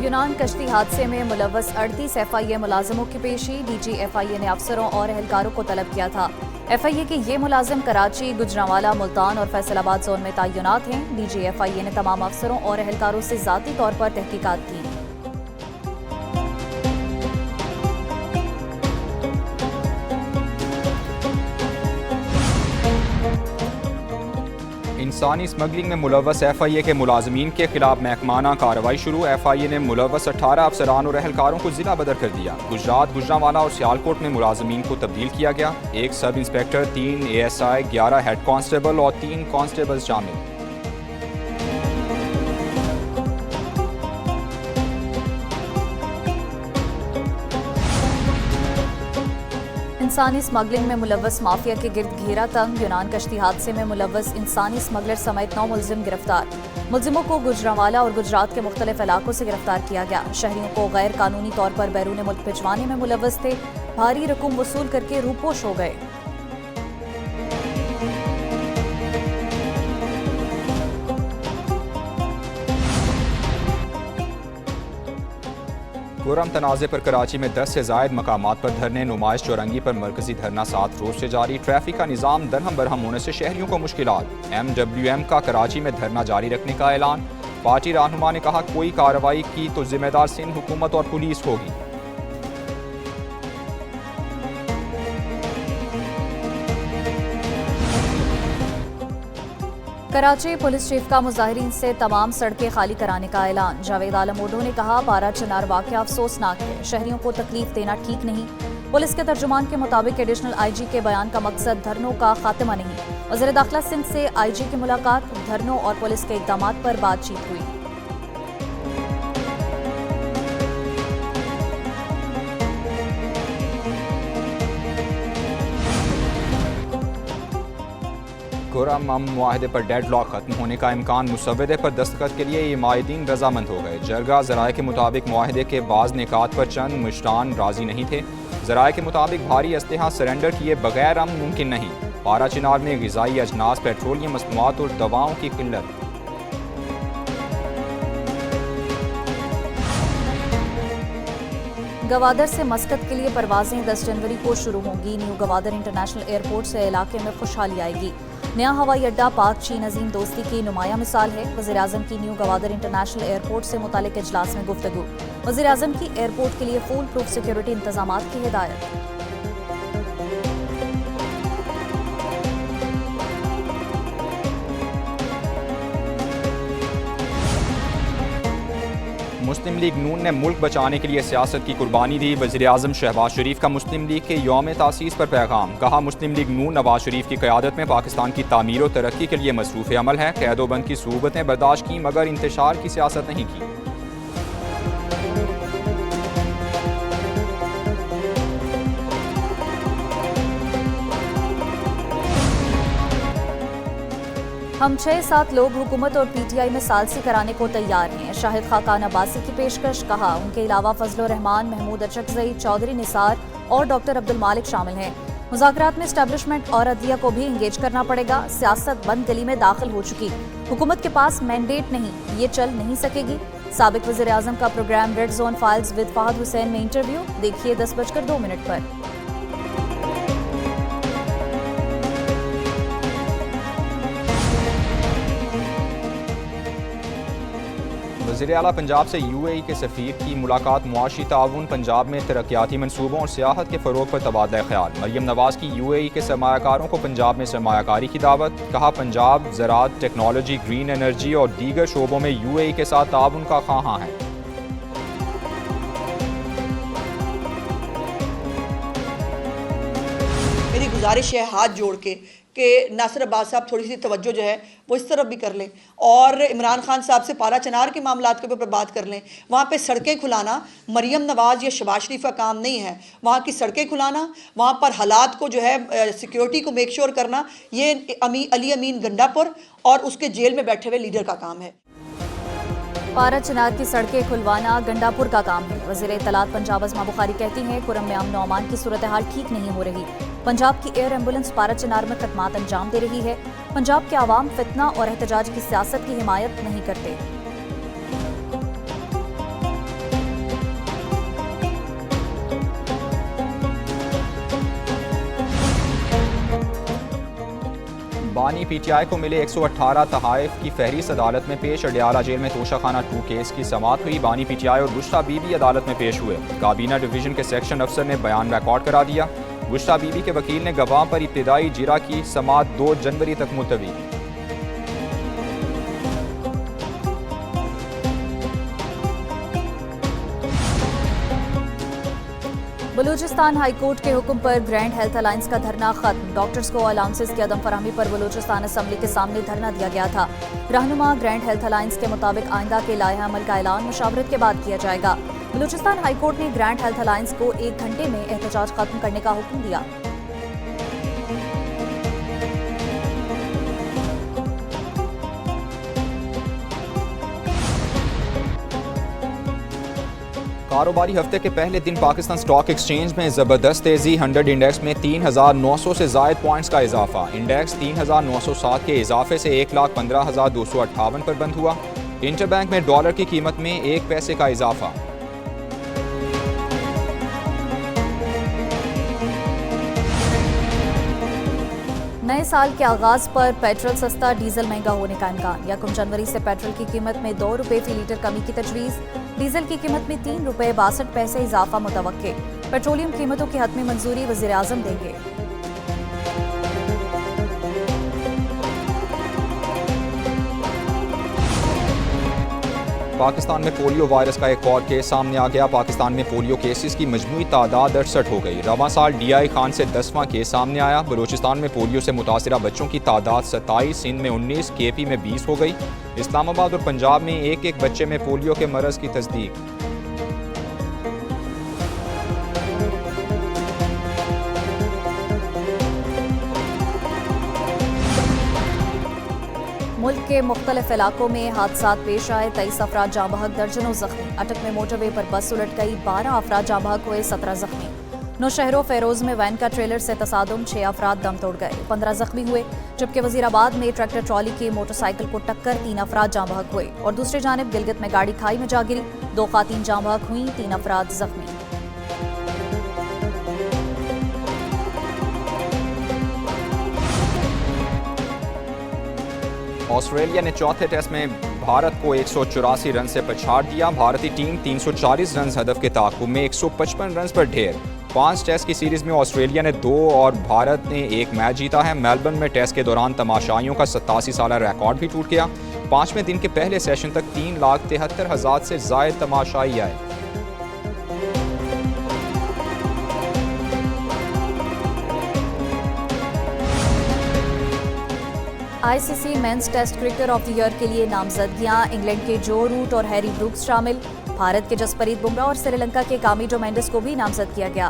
यूनान कश्ती हादसे में मुलव्वस 38 FIA मुलाजमों की पेशी। DG FIA ने अफसरों और एहलकारों को तलब किया था। FIA के ये मुलाजिम कराची, गुजरांवाला, मुल्तान और फैसलाबाद जोन में तैनात हैं। DG FIA ने तमाम अफसरों और एहलकारों से ज़ाती तौर पर तहकीकात की। इंसानी स्मगलिंग में मुलव्वस FIA के मुलाजमीन के खिलाफ महकमाना कार्रवाई शुरू। FIA ने मुलव्वस 18 अफसरान और एहलकारों को जिला बदर कर दिया। गुजरात, गुजरांवाला और सियालकोट में मुलाजमीन को तब्दील किया गया। 1 sub inspector, 3 ASI, 11 head constable और 3 कांस्टेबल्स शामिल। इंसानी स्मगलिंग में मुलव्वस माफिया के गिर्द घेरा तंग। यूनान कश्ती हादसे में मुलव्वस इंसानी स्मगलर समेत 9 मुलजिम गिरफ्तार। मुलजिमों को गुजरांवाला और गुजरात के मुख्तलिफ इलाकों से गिरफ्तार किया गया। शहरियों को गैर कानूनी तौर पर बैरून मुल्क भिजवाने में मुलव्वस थे। भारी रकूम वसूल करके रूपोश हो गए। कुरम तनाज़े पर कराची में 10 से ज़ायद मकामात पर धरने, नुमाइश, चौरंगी पर मरकजी धरना 7 रोज से जारी। ट्रैफिक का निज़ाम दरहम बरहम होने से शहरियों को मुश्किलात। MWM का कराची में धरना जारी रखने का ऐलान। पार्टी रहनुमा ने कहा कोई कार्रवाई की तो जिम्मेदार सिंध हुकूमत और पुलिस होगी। कराची पुलिस चीफ का मुजाहिरीन से तमाम सड़कें खाली कराने का ऐलान। जावेद आलम ओढो ने कहा पारा चिनार वाक़या अफसोसनाक है, शहरियों को तकलीफ देना ठीक नहीं। पुलिस के तर्जुमान के मुताबिक एडिशनल IG के बयान का मकसद धरनों का खात्मा नहीं। वज़ीर दाखिला सिंध से IG की मुलाकात, धरनों और पुलिस के इक़दामात पर बातचीत हुई। कुरम अमन मुआहदे पर डेड लॉक खत्म होने का इम्कान। मुसव्वदे पर दस्तखत के लिए ये माहिदीन रजामंद हो गए। जरगा ज़राए के मुताबिक मुआहदे के बाज़ निकात पर चंद मुशरान राजी नहीं थे। ज़राए के मुताबिक भारी असलहा सरेंडर किए बगैर अमन मुमकिन नहीं। पारा चिनार में ग़िज़ाई अजनास, पेट्रोलियम मसनूआत और दवाओं की किल्लत। गवादर से मस्कत के लिए परवाजें 10 जनवरी को शुरू होंगी। न्यू गवादर इंटरनेशनल एयरपोर्ट से इलाके में खुशहाली आएगी। नया हवाई अड्डा पाक चीन अजीम दोस्ती की नुमाया मिसाल है। वज़ीर आज़म की न्यू गवादर इंटरनेशनल एयरपोर्ट से मुतालिक इजलास में गुफ्तगू। वज़ीर आज़म की एयरपोर्ट के लिए फुल प्रूफ सिक्योरिटी इंतजामात की हिदायत। मुस्लिम लीग नून ने मुल्क बचाने के लिए सियासत की कुर्बानी दी। वज़ीर आज़म शहबाज शरीफ का मुस्लिम लीग के यौम तासीस पर पैगाम। कहा मुस्लिम लीग नून नवाज शरीफ की क़यादत में पाकिस्तान की तामीर और तरक्की के लिए मसरूफ़ अमल है। कैदोबंद की सूबतें बर्दाश्त की मगर इंतशार की सियासत नहीं की। हम 6-7 लोग हुकूमत और PTI में सालसी कराने को तैयार हैं। शाहिद खाकान अब्बासी की पेशकश। कहा उनके अलावा फजल रहमान, महमूद अचकज़ई, चौधरी निसार और डॉक्टर अब्दुल मालिक शामिल हैं। मुज़ाकरात में एस्टेब्लिशमेंट और अदलिया को भी इंगेज करना पड़ेगा। सियासत बंद गली में दाखिल हो चुकी, हुकूमत के पास मैंडेट नहीं, ये चल नहीं सकेगी। साबिक वज़ीर आज़म का program red zone files with Fahad Hussain में इंटरव्यू। देखिए 10:02 पर। वज़ीर आला पंजाब से UAE के सफ़ीर की मुलाकात। मुआशी ताउन, पंजाब में तरक्याती मनसूबों और सियाहत के फ़रोग़ पर तबादला ख्याल। मरियम नवाज़ की UAE के सरमायाकारों को पंजाब में सरमायाकारी की दावत। कहा पंजाब ज़राअत, टेक्नोलॉजी, ग्रीन एनर्जी और दीगर शोबों में UAE के साथ ताउन का ख्वाहां है। मेरी गुजारिश है हाथ जोड़ के कि नासिर अब्बास साहब थोड़ी सी तवज्जो जो है वो इस तरफ भी कर लें और इमरान खान साहब से पारा चिनार के मामलात के ऊपर बात कर लें। वहाँ पे सड़कें खुलाना मरियम नवाज़ या शहबाज शरीफ का काम नहीं है। वहाँ की सड़कें खुलाना, वहाँ पर हालात को जो है सिक्योरिटी को मेक श्योर करना, ये अली अमीन गंडापुर और उसके जेल में बैठे हुए लीडर का काम है। पारा चिनार की सड़कें खुलवाना गंडापुर का काम है। वज़ीर इत्तलात पंजाब अज़मा बुखारी कहती हैं कुरम में अमन और अमान की सूरत हाल ठीक नहीं हो रही। पंजाब की एयर एम्बुलेंस पारा चिनार में खदमात अंजाम दे रही है। पंजाब के आवाम फितना और एहतजाज की सियासत की हिमायत नहीं करते। बानी PTI को मिले 118 तहाइफ की फहरिस्त अदालत में पेश। अडियाला जेल में तोशाखाना 2 केस की समाअत हुई। बानी PTI और बुश्रा बीबी अदालत में पेश हुए। काबीना डिवीजन के सेक्शन अफसर ने बयान रिकॉर्ड करा दिया। बुश्रा बीबी के वकील ने गवाह पर इब्तिदाई जिरा की समाअत 2 जनवरी तक मुलतवी। बलूचिस्तान हाई कोर्ट के हुक्म पर ग्रैंड हेल्थ अलायंस का धरना खत्म। डॉक्टर्स को अलाउंसेस की अदम फराहमी पर बलूचिस्तान असम्बली के सामने धरना दिया गया था। रहनुमा ग्रैंड हेल्थ अलायंस के मुताबिक आइंदा के लाए अमल का ऐलान मुशावरत के बाद किया जाएगा। बलूचिस्तान हाई कोर्ट ने ग्रैंड हेल्थ अलायंस को 1 घंटे में एहतजाज खत्म करने का हुक्म दिया। कारोबारी हफ्ते के पहले दिन पाकिस्तान स्टॉक एक्सचेंज में ज़बरदस्त तेज़ी। 100 इंडेक्स में 3,900 से ज़ायद पॉइंट्स का इजाफा। इंडेक्स 3,907 के इजाफे से 1,15,258 पर बंद हुआ। इंटरबैंक में डॉलर की कीमत में 1 पैसे का इजाफा। नए साल के आगाज पर पेट्रोल सस्ता, डीजल महंगा होने का इम्कान। 1 जनवरी से पेट्रोल की कीमत में 2 रुपये फी लीटर कमी की तजवीज़। डीजल की कीमत में 3 रुपये 62 पैसे इजाफा मुतवक्के। पेट्रोलियम कीमतों की हतमी मंजूरी वज़ीर आज़म देंगे। पाकिस्तान में पोलियो वायरस का एक और केस सामने आ गया। पाकिस्तान में पोलियो केसेस की मजमूई तादाद 68 हो गई। रवां साल DI खान से 10वां केस सामने आया। बलूचिस्तान में पोलियो से मुतासिरा बच्चों की तादाद 27, सिंध में 19, KP में 20 हो गई। इस्लामाबाद और पंजाब में एक बच्चे में पोलियो के मरज़ की तस्दीक। मुल्क के मुख्तलिफ इलाकों में हादसात पेश आए। 23 अफराद जाँ बहक, दर्जनों जख्मी। अटक में मोटरवे पर बस उलट गई। 12 अफराद जाँ बहक हुए, 17 जख्मी। नौशहरों फेरोज में वैन का ट्रेलर से तसादुम, 6 अफराद दम तोड़ गए, 15 जख्मी हुए। जबकि वजीराबाद में ट्रैक्टर ट्रॉली की मोटरसाइकिल को टक्कर, 3 अफराद जाँ बहक हुए। और दूसरी जानिब गिलगित में गाड़ी खाई में जा गिरी, 2 खातीन जाँ बहक हुई, 3 अफराद जख्मी। ऑस्ट्रेलिया ने चौथे टेस्ट में भारत को 184 रन से पछाड़ दिया। भारतीय टीम 340 रन हदफ के ताक़ुब में 155 रन पर ढेर। 5 टेस्ट की सीरीज में ऑस्ट्रेलिया ने 2 और भारत ने 1 मैच जीता है। मेलबर्न में टेस्ट के दौरान तमाशाइयों का 87 साला रिकॉर्ड भी टूट गया। 5वें दिन के पहले सेशन तक 3,73,000 से ज़ायद तमाशाई आए। ICC men's test cricketer of the year के लिए नामजदगियां। इंग्लैंड के जो रूट और हैरी ब्रूक्स शामिल। भारत के जसप्रीत बुमराह और श्रीलंका के कामिलो मेंडिस को भी नामजद किया गया।